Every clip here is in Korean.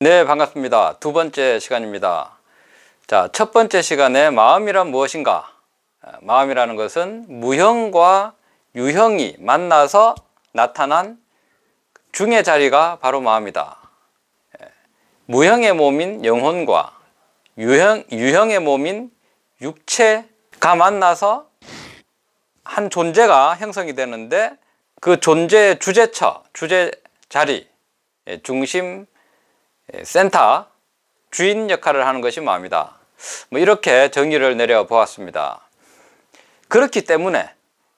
네, 반갑습니다. 두 번째 시간입니다. 자, 첫 번째 시간에 마음이란 무엇인가? 마음이라는 것은 무형과 유형이 만나서 나타난 중의 자리가 바로 마음이다. 무형의 몸인 영혼과 유형의 몸인 육체가 만나서 한 존재가 형성이 되는데, 그 존재의 주제처, 주제 자리, 중심, 센터, 주인 역할을 하는 것이 마음이다. 이렇게 정의를 내려 보았습니다. 그렇기 때문에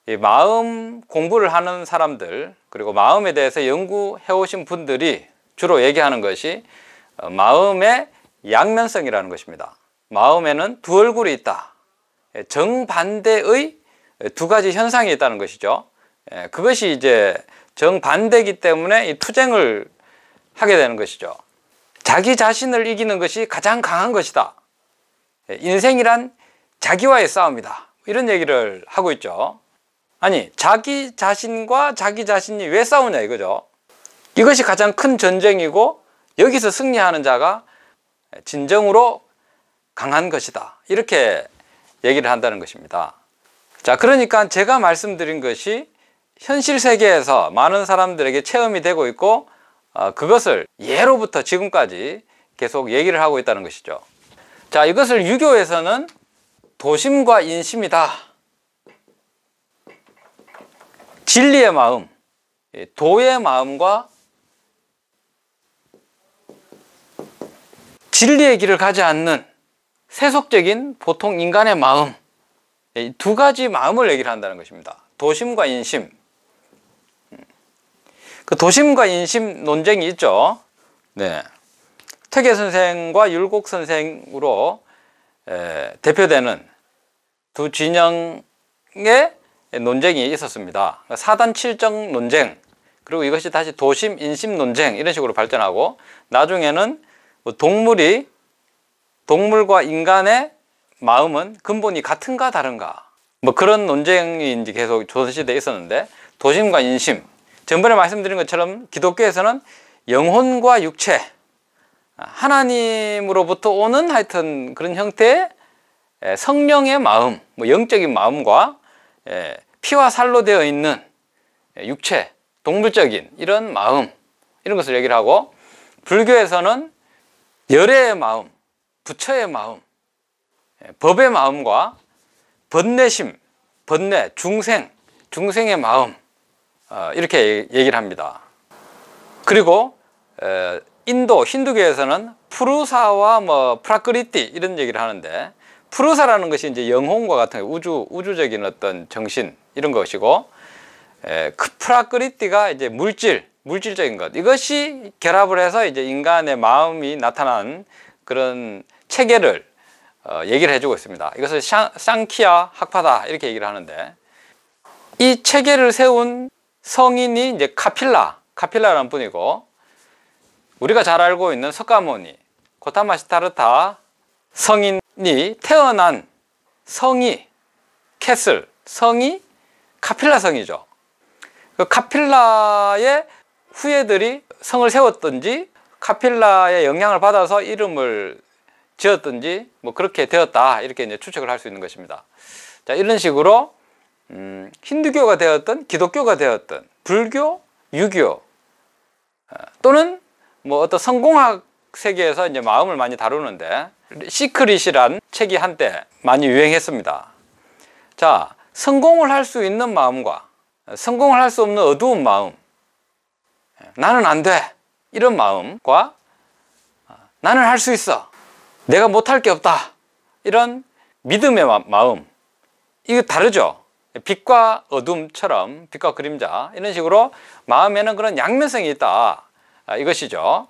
이 마음 공부를 하는 사람들, 그리고 마음에 대해서 연구해 오신 분들이 주로 얘기하는 것이 마음의 양면성이라는 것입니다. 마음에는 두 얼굴이 있다. 정반대의 두 가지 현상이 있다는 것이죠. 그것이 이제 정반대이기 때문에 이 투쟁을 하게 되는 것이죠. 자기 자신을 이기는 것이 가장 강한 것이다. 인생이란 자기와의 싸움이다. 이런 얘기를 하고 있죠. 아니, 자기 자신과 자기 자신이 왜 싸우냐 이거죠. 이것이 가장 큰 전쟁이고, 여기서 승리하는 자가 진정으로 강한 것이다. 이렇게 얘기를 한다는 것입니다. 자, 그러니까 제가 말씀드린 것이 현실 세계에서 많은 사람들에게 체험이 되고 있고, 그것을 예로부터 지금까지 계속 얘기를 하고 있다는 것이죠. 자, 이것을 유교에서는 도심과 인심이다. 진리의 마음, 도의 마음과 진리의 길을 가지 않는 세속적인 보통 인간의 마음, 이 두 가지 마음을 얘기를 한다는 것입니다. 도심과 인심. 그 도심과 인심 논쟁이 있죠. 네. 퇴계 선생과 율곡 선생으로 대표되는 두 진영의 논쟁이 있었습니다. 사단 칠정 논쟁, 그리고 이것이 다시 도심 인심 논쟁, 이런 식으로 발전하고, 나중에는 동물과 인간의 마음은 근본이 같은가 다른가, 그런 논쟁이 이제 계속 조선시대에 있었는데, 도심과 인심, 전번에 말씀드린 것처럼 기독교에서는 영혼과 육체, 하나님으로부터 오는 하여튼 그런 형태의 성령의 마음, 영적인 마음과 피와 살로 되어 있는 육체, 동물적인 이런 마음, 이런 것을 얘기를 하고, 불교에서는 열애의 마음, 부처의 마음, 법의 마음과 번뇌심, 번뇌, 중생의 마음, 이렇게 얘기를 합니다. 그리고 인도 힌두교에서는 푸루사와 프라크리티 이런 얘기를 하는데, 푸루사라는 것이 이제 영혼과 같은 우주적인 어떤 정신, 이런 것이고, 프라크리티가 이제 물질적인 것, 이것이 결합을 해서 이제 인간의 마음이 나타난 그런 체계를 얘기를 해주고 있습니다. 이것을 샹키아 학파다 이렇게 얘기를 하는데, 이 체계를 세운 성인이 이제 카필라라는 분이고, 우리가 잘 알고 있는 석가모니, 고타마 시타르타 성인이 태어난 성이 성이 카필라 성이죠. 그 카필라의 후예들이 성을 세웠든지, 카필라의 영향을 받아서 이름을 지었든지, 그렇게 되었다, 이렇게 이제 추측을 할 수 있는 것입니다. 자, 이런 식으로 힌두교가 되었든 기독교가 되었든 불교, 유교, 또는 어떤 성공학 세계에서 이제 마음을 많이 다루는데, 시크릿이란 책이 한때 많이 유행했습니다. 자, 성공을 할 수 있는 마음과 성공을 할 수 없는 어두운 마음, 나는 안 돼, 이런 마음과 나는 할 수 있어, 내가 못할 게 없다, 이런 믿음의 마음, 이거 다르죠. 빛과 어둠처럼, 빛과 그림자, 이런 식으로 마음에는 그런 양면성이 있다, 이것이죠.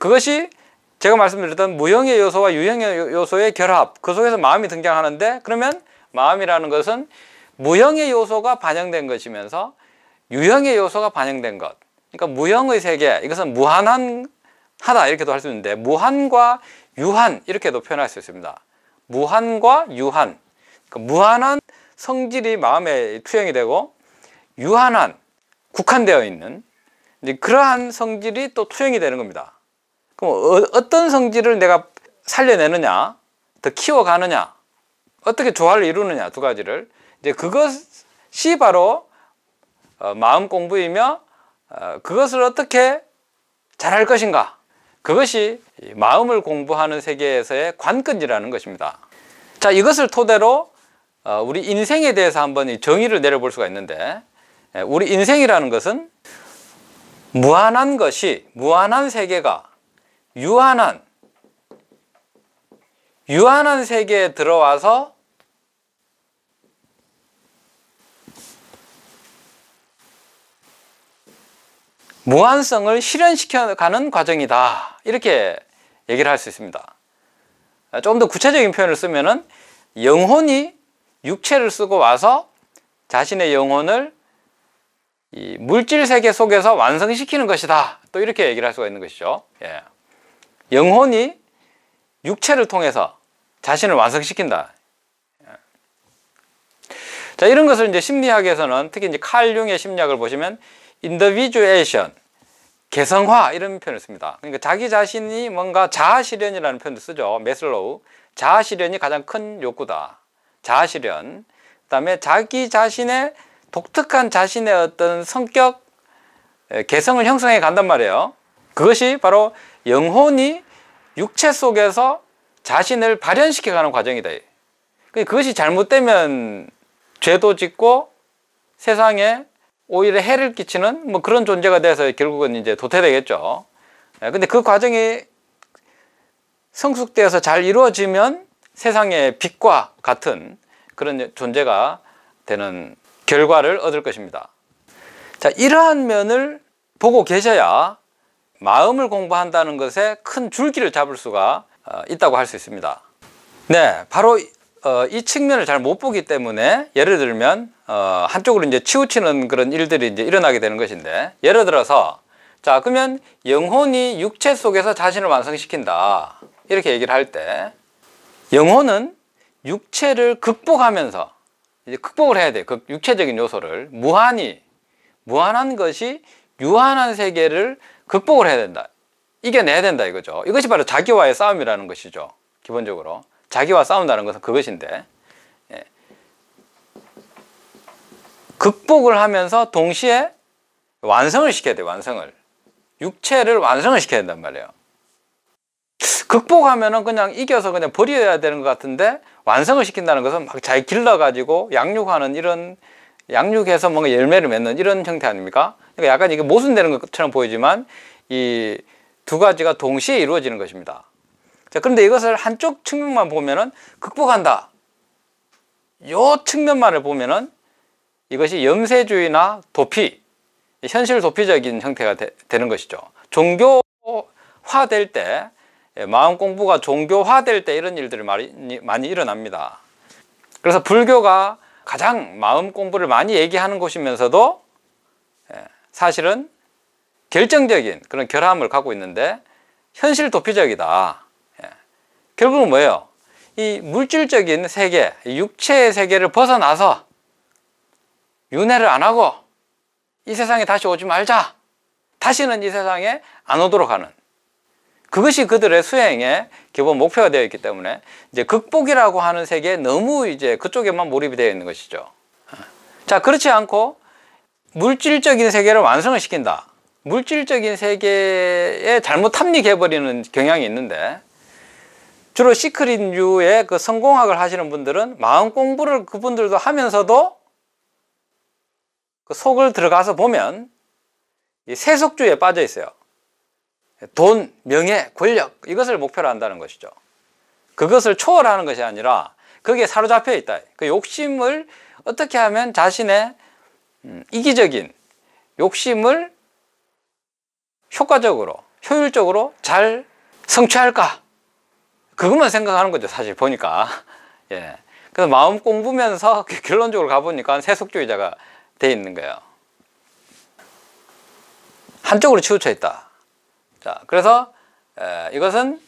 그것이 제가 말씀드렸던 무형의 요소와 유형의 요소의 결합, 그 속에서 마음이 등장하는데, 그러면 마음이라는 것은 무형의 요소가 반영된 것이면서 유형의 요소가 반영된 것, 그러니까 무형의 세계, 이것은 무한하다 이렇게도 할 수 있는데, 무한과 유한 이렇게도 표현할 수 있습니다. 무한과 유한, 그러니까 무한한 성질이 마음에 투영이 되고, 유한한, 국한되어 있는 이제 그러한 성질이 또 투영이 되는 겁니다. 그럼 어떤 성질을 내가 살려내느냐, 더 키워가느냐, 어떻게 조화를 이루느냐, 두 가지를. 이제 그것이 바로 마음 공부이며, 그것을 어떻게 잘할 것인가, 그것이 마음을 공부하는 세계에서의 관건이라는 것입니다. 자, 이것을 토대로 우리 인생에 대해서 한번 정의를 내려볼 수가 있는데, 우리 인생이라는 것은 무한한 것이, 무한한 세계가 유한한 세계에 들어와서 무한성을 실현시켜가는 과정이다, 이렇게 얘기를 할 수 있습니다. 좀 더 구체적인 표현을 쓰면은 영혼이 육체를 쓰고 와서 자신의 영혼을 이 물질 세계 속에서 완성시키는 것이다, 또 이렇게 얘기를 할 수가 있는 것이죠. 예. 영혼이 육체를 통해서 자신을 완성시킨다. 자, 이런 것을 이제 심리학에서는, 특히 이제 칼 융의 심리학을 보시면 individuation, 개성화, 이런 표현을 씁니다. 그러니까 자기 자신이 뭔가 자아실현이라는 표현도 쓰죠. 메슬로우. 자아실현이 가장 큰 욕구다. 자아실현. 그 다음에 자기 자신의 독특한 자신의 어떤 성격, 개성을 형성해 간단 말이에요. 그것이 바로 영혼이 육체 속에서 자신을 발현시켜 가는 과정이다. 그것이 잘못되면 죄도 짓고 세상에 오히려 해를 끼치는 뭐 그런 존재가 돼서 결국은 이제 도태되겠죠. 근데 그 과정이 성숙되어서 잘 이루어지면 세상의 빛과 같은 그런 존재가 되는 결과를 얻을 것입니다. 자, 이러한 면을 보고 계셔야 마음을 공부한다는 것에 큰 줄기를 잡을 수가 있다고 할 수 있습니다. 네, 바로 이 측면을 잘 못 보기 때문에, 예를 들면 한쪽으로 이제 치우치는 그런 일들이 이제 일어나게 되는 것인데, 예를 들어서, 자, 그러면 영혼이 육체 속에서 자신을 완성시킨다, 이렇게 얘기를 할 때, 영혼은 육체를 극복하면서 이제 극복을 해야 돼요. 그 육체적인 요소를 무한한 것이 유한한 세계를 극복을 해야 된다, 이겨내야 된다, 이거죠. 이것이 바로 자기와의 싸움이라는 것이죠. 기본적으로 자기와 싸운다는 것은 그것인데, 예. 극복을 하면서 동시에 완성을 시켜야 돼요. 완성을, 육체를 완성을 시켜야 된단 말이에요. 극복하면은 그냥 이겨서 그냥 버려야 되는 것 같은데, 완성을 시킨다는 것은 막 잘 길러가지고 양육하는, 이런 양육해서 뭔가 열매를 맺는 이런 형태 아닙니까? 그러니까 약간 이게 모순되는 것처럼 보이지만 이 두 가지가 동시에 이루어지는 것입니다. 자, 그런데 이것을 한쪽 측면만 보면은 극복한다, 요 측면만을 보면은 이것이 염세주의나 도피, 현실 도피적인 형태가 되는 것이죠. 종교화될 때, 마음 공부가 종교화될 때 이런 일들이 많이 일어납니다. 그래서 불교가 가장 마음 공부를 많이 얘기하는 곳이면서도 사실은 결정적인 그런 결함을 갖고 있는데, 현실 도피적이다. 결국은 뭐예요? 이 물질적인 세계, 육체의 세계를 벗어나서 윤회를 안 하고 이 세상에 다시 오지 말자, 다시는 이 세상에 안 오도록 하는, 그것이 그들의 수행의 기본 목표가 되어 있기 때문에 이제 극복이라고 하는 세계에 너무 이제 그쪽에만 몰입이 되어 있는 것이죠. 자, 그렇지 않고 물질적인 세계를 완성을 시킨다, 물질적인 세계에 잘못 탐닉해버리는 경향이 있는데, 주로 시크릿유의 그 성공학을 하시는 분들은 마음 공부를 그분들도 하면서도 그 속을 들어가서 보면 이 세속주의에 빠져 있어요. 돈, 명예, 권력, 이것을 목표로 한다는 것이죠. 그것을 초월하는 것이 아니라 거기에 사로잡혀 있다. 그 욕심을 어떻게 하면 자신의 이기적인 욕심을 효과적으로, 효율적으로 잘 성취할까, 그것만 생각하는 거죠, 사실 보니까. 예. 그래서 마음 공부면서 결론적으로 가보니까 세속주의자가 돼 있는 거예요. 한쪽으로 치우쳐 있다. 자, 그래서 이것은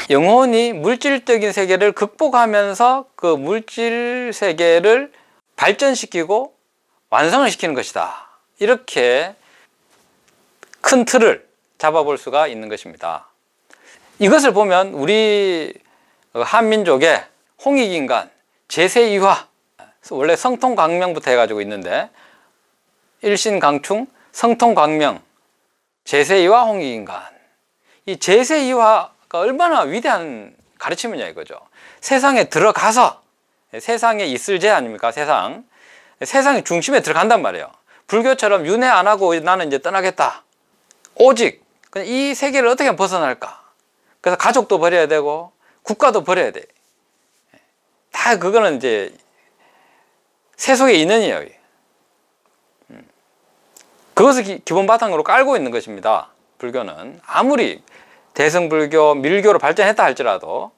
영혼이 물질적인 세계를 극복하면서 그 물질 세계를 발전시키고 완성을 시키는 것이다, 이렇게 큰 틀을 잡아볼 수가 있는 것입니다. 이것을 보면 우리 한민족의 홍익인간, 제세이화, 원래 성통광명부터 해가지고 있는데 일신강충, 성통광명, 제세이화, 홍익인간. 이 제세이화가 얼마나 위대한 가르침이냐 이거죠. 세상에 들어가서, 세상에 있을 제 아닙니까? 세상의 중심에 들어간단 말이에요. 불교처럼 윤회 안 하고 나는 이제 떠나겠다. 오직 이 세계를 어떻게 하면 벗어날까? 그래서 가족도 버려야 되고 국가도 버려야 돼. 다 그거는 이제 세속의 인연이에요. 그것을 기본 바탕으로 깔고 있는 것입니다. 불교는 아무리 대승불교, 밀교로 발전했다 할지라도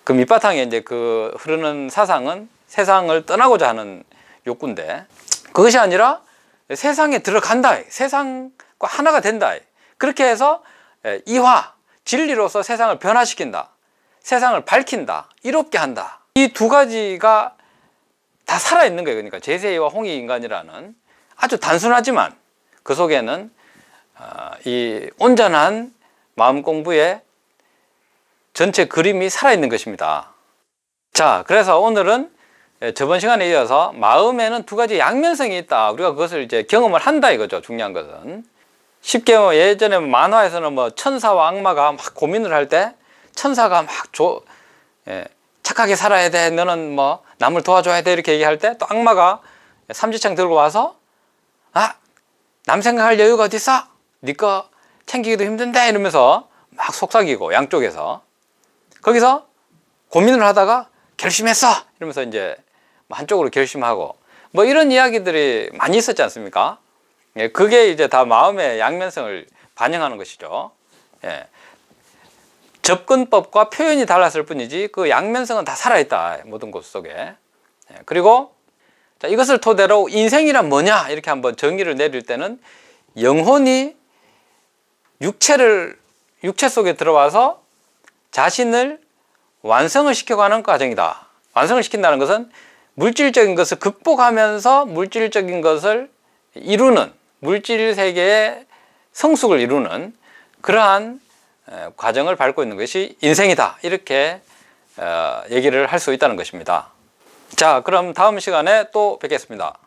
그 밑바탕에 이제 그 흐르는 사상은 세상을 떠나고자 하는 욕구인데, 그것이 아니라 세상에 들어간다, 세상과 하나가 된다, 그렇게 해서 이화, 진리로서 세상을 변화시킨다, 세상을 밝힌다, 이롭게 한다. 이 두 가지가 다 살아있는 거예요. 그러니까 제세이와 홍익인간이라는 아주 단순하지만 그 속에는 이 온전한 마음 공부의 전체 그림이 살아있는 것입니다. 자, 그래서 오늘은 저번 시간에 이어서 마음에는 두 가지 양면성이 있다, 우리가 그것을 이제 경험을 한다 이거죠. 중요한 것은 쉽게 예전에 만화에서는 뭐 천사와 악마가 막 고민을 할 때 천사가 막 착하게 살아야 돼, 너는 뭐 남을 도와줘야 돼, 이렇게 얘기할 때 또 악마가 삼지창 들고 와서 남 생각할 여유가 어디 있어? 네 거 챙기기도 힘든데, 이러면서 막 속삭이고, 양쪽에서 거기서 고민을 하다가 결심했어, 이러면서 이제 한쪽으로 결심하고, 뭐 이런 이야기들이 많이 있었지 않습니까? 그게 이제 다 마음의 양면성을 반영하는 것이죠. 접근법과 표현이 달랐을 뿐이지 그 양면성은 다 살아있다, 모든 것 속에. 그리고 자, 이것을 토대로 인생이란 뭐냐 이렇게 한번 정의를 내릴 때는 영혼이 육체 속에 들어와서 자신을 완성을 시켜가는 과정이다. 완성을 시킨다는 것은 물질적인 것을 극복하면서 물질적인 것을 이루는, 물질 세계의 성숙을 이루는 그러한 과정을 밟고 있는 것이 인생이다, 이렇게 얘기를 할 수 있다는 것입니다. 자, 그럼 다음 시간에 또 뵙겠습니다.